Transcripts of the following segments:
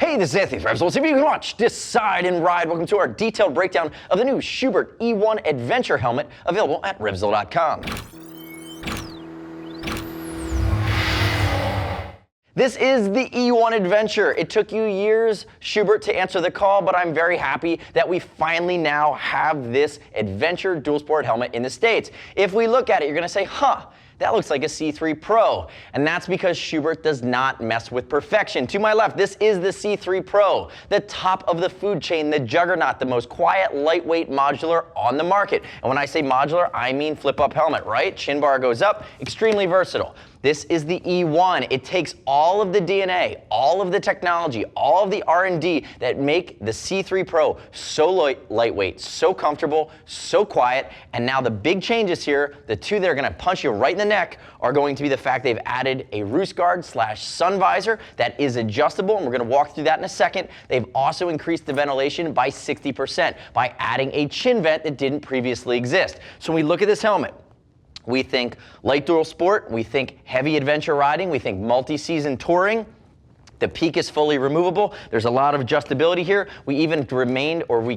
Hey, this is Anthony from RevZilla. See if you can watch, decide, and ride. Welcome to our detailed breakdown of the new Schuberth E1 Adventure helmet, available at RevZilla.com. This is the E1 Adventure. It took you years, Schubert, to answer the call, but I'm very happy that we finally now have this Adventure dual sport helmet in the States. If we look at it, you're gonna say, that looks like a C3 Pro, and that's because Schubert does not mess with perfection. To my left, this is the C3 Pro, the top of the food chain, the juggernaut, the most quiet, lightweight modular on the market. And when I say modular, I mean flip-up helmet, right? Chin bar goes up, extremely versatile. This is the E1. It takes all of the DNA, all of the technology, all of the R&D that make the C3 Pro so lightweight, so comfortable, so quiet. And now the big changes here, the two that are gonna punch you right in the neck, are going to be the fact they've added a roost guard / sun visor that is adjustable, and we're gonna walk through that in a second. They've also increased the ventilation by 60% by adding a chin vent that didn't previously exist. So when we look at this helmet, we think light dual sport, we think heavy adventure riding, we think multi-season touring. The peak is fully removable. There's a lot of adjustability here. We even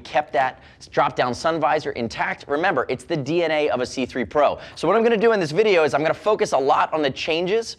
kept that drop-down sun visor intact. Remember, it's the DNA of a C3 Pro. So what I'm gonna do in this video is I'm gonna focus a lot on the changes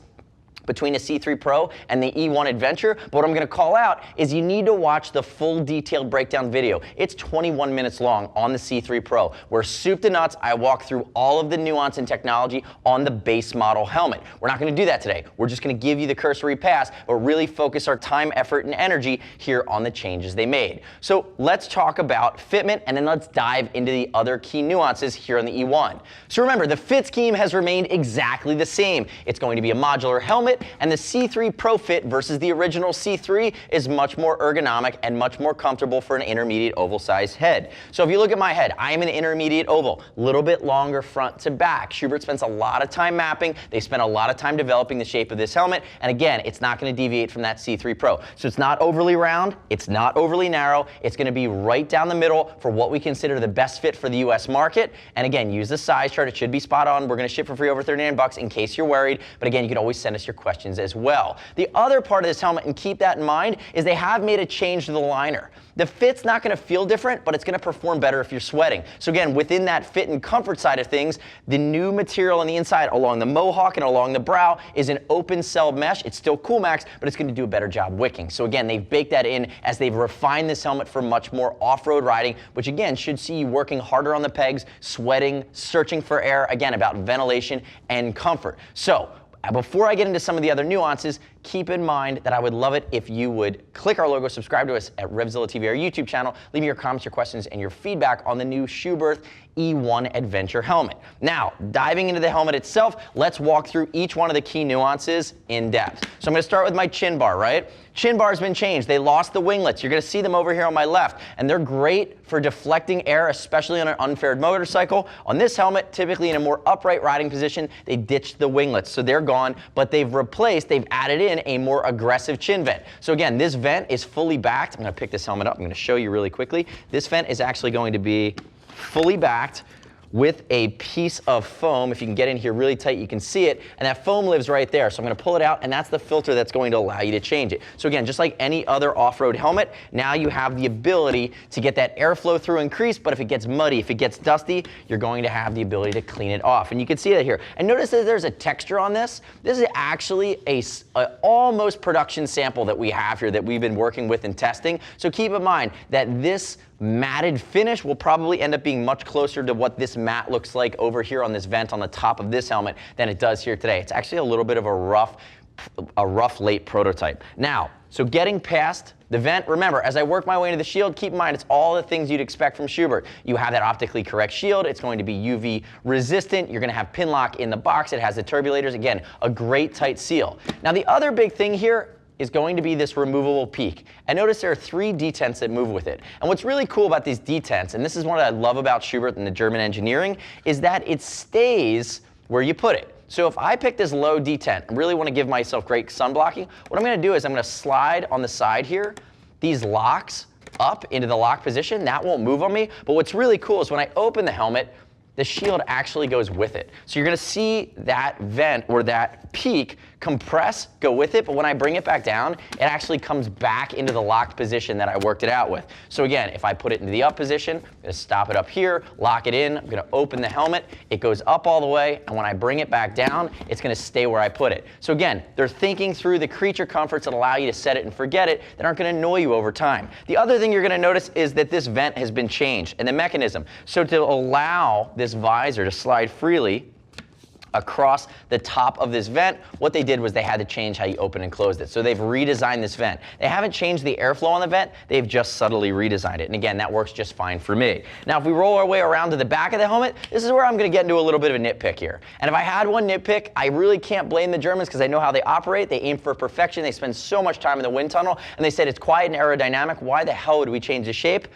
between a C3 Pro and the E1 Adventure, but what I'm gonna call out is you need to watch the full detailed breakdown video. It's 21 minutes long on the C3 Pro, where soup to nuts, I walk through all of the nuance and technology on the base model helmet. We're not gonna do that today. We're just gonna give you the cursory pass, but really focus our time, effort, and energy here on the changes they made. So let's talk about fitment, and then let's dive into the other key nuances here on the E1. So remember, the fit scheme has remained exactly the same. It's going to be a modular helmet, and the C3 Pro Fit versus the original C3 is much more ergonomic and much more comfortable for an intermediate oval sized head. So if you look at my head, I am an intermediate oval, a little bit longer front to back. Schubert spends a lot of time mapping. They spent a lot of time developing the shape of this helmet, and again, it's not going to deviate from that C3 Pro. So it's not overly round, it's not overly narrow, it's going to be right down the middle for what we consider the best fit for the US market. And again, use the size chart, it should be spot on. We're going to ship for free over $39 in case you're worried, but again, you can always send us your questions as well. The other part of this helmet, and keep that in mind, is they have made a change to the liner. The fit's not going to feel different, but it's going to perform better if you're sweating. So again, within that fit and comfort side of things, the new material on the inside along the mohawk and along the brow is an open cell mesh. It's still Coolmax, but it's going to do a better job wicking. So again, they've baked that in as they've refined this helmet for much more off-road riding, which again should see you working harder on the pegs, sweating, searching for air, again about ventilation and comfort. So before I get into some of the other nuances, keep in mind that I would love it if you would click our logo, subscribe to us at RevZilla TV, our YouTube channel, leave me your comments, your questions, and your feedback on the new Schuberth E1 Adventure helmet. Now, diving into the helmet itself, let's walk through each one of the key nuances in depth. So I'm gonna start with my chin bar, right? Chin bar's been changed. They lost the winglets. You're gonna see them over here on my left, and they're great for deflecting air, especially on an unfaired motorcycle. On this helmet, typically in a more upright riding position, they ditched the winglets, so they're gone, but they've added in a more aggressive chin vent. So again, this vent is fully backed. I'm gonna pick this helmet up. I'm gonna show you really quickly. This vent is actually going to be fully backed with a piece of foam. If you can get in here really tight, you can see it, and that foam lives right there. So I'm gonna pull it out, and that's the filter that's going to allow you to change it. So again, just like any other off-road helmet, now you have the ability to get that airflow through increase, but if it gets muddy, if it gets dusty, you're going to have the ability to clean it off. And you can see that here. And notice that there's a texture on this. This is actually a almost production sample that we have here that we've been working with and testing. So keep in mind that this matted finish will probably end up being much closer to what this matte looks like over here on this vent on the top of this helmet than it does here today. It's actually a little bit of a rough late prototype. Now, so getting past the vent, remember, as I work my way into the shield, keep in mind it's all the things you'd expect from Schubert. You have that optically correct shield, it's going to be UV resistant, you're gonna have pin lock in the box, it has the turbulators, again, a great tight seal. Now the other big thing here is going to be this removable peak. And notice there are 3 detents that move with it. And what's really cool about these detents, and this is what I love about Schubert and the German engineering, is that it stays where you put it. So if I pick this low detent and really want to give myself great sun blocking, what I'm going to do is I'm going to slide on the side here these locks up into the lock position. That won't move on me. But what's really cool is when I open the helmet, the shield actually goes with it. So you're gonna see that vent or that peak compress, go with it, but when I bring it back down, it actually comes back into the locked position that I worked it out with. So again, if I put it into the up position, I'm gonna stop it up here, lock it in, I'm gonna open the helmet, it goes up all the way, and when I bring it back down, it's gonna stay where I put it. So again, they're thinking through the creature comforts that allow you to set it and forget it, that aren't gonna annoy you over time. The other thing you're gonna notice is that this vent has been changed, and the mechanism. So to allow this visor to slide freely across the top of this vent, what they did was they had to change how you open and closed it. So they've redesigned this vent. They haven't changed the airflow on the vent, they've just subtly redesigned it. And again, that works just fine for me. Now, if we roll our way around to the back of the helmet, this is where I'm gonna get into a little bit of a nitpick here. And if I had one nitpick, I really can't blame the Germans because I know how they operate. They aim for perfection. They spend so much time in the wind tunnel, and they said it's quiet and aerodynamic. Why the hell would we change the shape?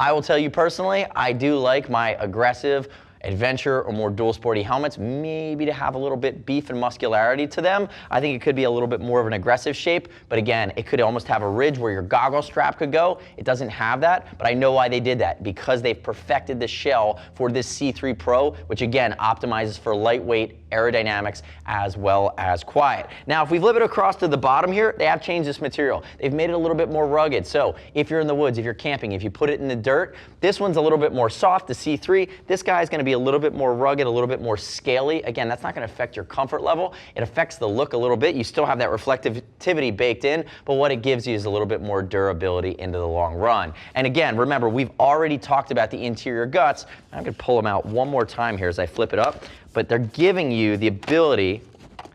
I will tell you personally, I do like my aggressive adventure or more dual sporty helmets, maybe to have a little bit beef and muscularity to them. I think it could be a little bit more of an aggressive shape, but again, it could almost have a ridge where your goggle strap could go. It doesn't have that, but I know why they did that, because they've perfected the shell for this C3 Pro, which again optimizes for lightweight aerodynamics as well as quiet. Now, if we flip it across to the bottom here, they have changed this material. They've made it a little bit more rugged. So if you're in the woods, if you're camping, if you put it in the dirt, this one's a little bit more soft, the C3. This guy is gonna be a little bit more rugged, a little bit more scaly. Again, that's not gonna affect your comfort level. It affects the look a little bit. You still have that reflectivity baked in, but what it gives you is a little bit more durability into the long run. And again, remember, we've already talked about the interior guts. I'm gonna pull them out one more time here as I flip it up, but they're giving you the ability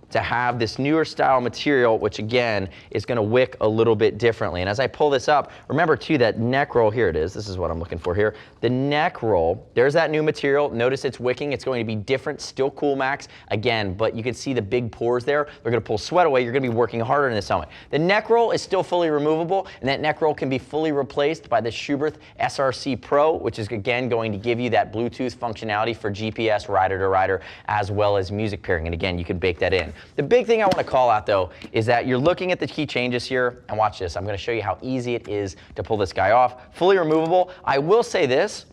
to have this newer style material, which again is going to wick a little bit differently. And as I pull this up, remember too that neck roll, here it is, this is what I'm looking for here. The neck roll, there's that new material. Notice it's wicking, it's going to be different, still cool max, again, but you can see the big pores there. They're going to pull sweat away, you're going to be working harder in this helmet. The neck roll is still fully removable, and that neck roll can be fully replaced by the Schuberth SRC Pro, which is again going to give you that Bluetooth functionality for GPS rider to rider, as well as music pairing, and again, you can bake that in. The big thing I want to call out though is that you're looking at the key changes here, and watch this. I'm going to show you how easy it is to pull this guy off. Fully removable. I will say this,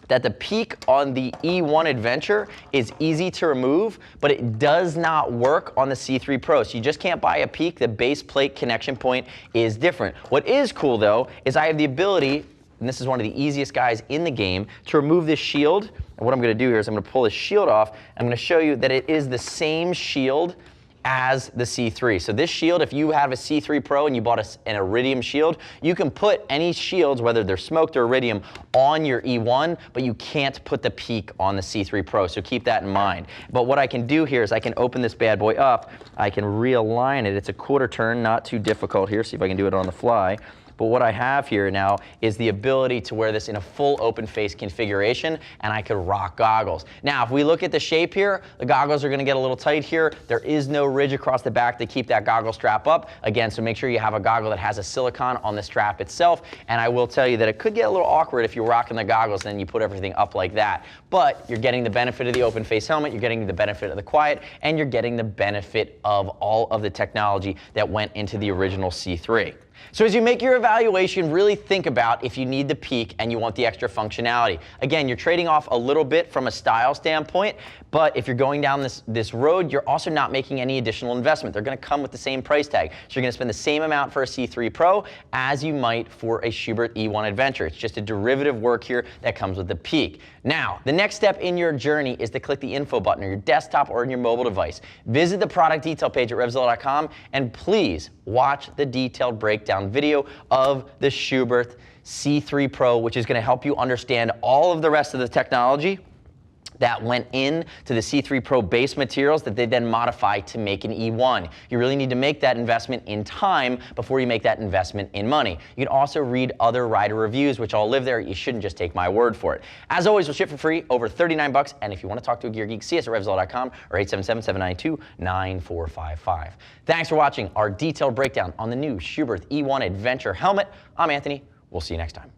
that the peak on the E1 Adventure is easy to remove, but it does not work on the C3 Pro. So you just can't buy a peak. The base plate connection point is different. What is cool though is I have the ability, and this is one of the easiest guys in the game, to remove this shield. And what I'm going to do here is I'm going to pull this shield off. I'm going to show you that it is the same shield as the C3. So this shield, if you have a C3 Pro and you bought an iridium shield, you can put any shields, whether they're smoked or iridium, on your E1, but you can't put the peak on the C3 Pro, so keep that in mind. But what I can do here is I can open this bad boy up, I can realign it. It's a quarter turn, not too difficult here. See if I can do it on the fly. But what I have here now is the ability to wear this in a full open face configuration, and I could rock goggles. Now, if we look at the shape here, the goggles are gonna get a little tight here. There is no ridge across the back to keep that goggle strap up. Again, so make sure you have a goggle that has a silicone on the strap itself. And I will tell you that it could get a little awkward if you're rocking the goggles and then you put everything up like that. But you're getting the benefit of the open face helmet, you're getting the benefit of the quiet, and you're getting the benefit of all of the technology that went into the original C3. So as you make your evaluation, really think about if you need the peak and you want the extra functionality. Again, you're trading off a little bit from a style standpoint, but if you're going down this road, you're also not making any additional investment. They're going to come with the same price tag. So you're going to spend the same amount for a C3 Pro as you might for a Schubert E1 Adventure. It's just a derivative work here that comes with the peak. Now, the next step in your journey is to click the info button on your desktop or on your mobile device. Visit the product detail page at RevZilla.com, and please watch the detailed breakdown video of the Schuberth C3 Pro, which is going to help you understand all of the rest of the technology that went into the C3 Pro base materials that they then modify to make an E1. You really need to make that investment in time before you make that investment in money. You can also read other rider reviews, which all live there. You shouldn't just take my word for it. As always, we'll ship for free, over 39 bucks. And if you want to talk to a gear geek, see us at RevZilla.com or 877-792-9455. Thanks for watching our detailed breakdown on the new Schuberth E1 Adventure helmet. I'm Anthony. We'll see you next time.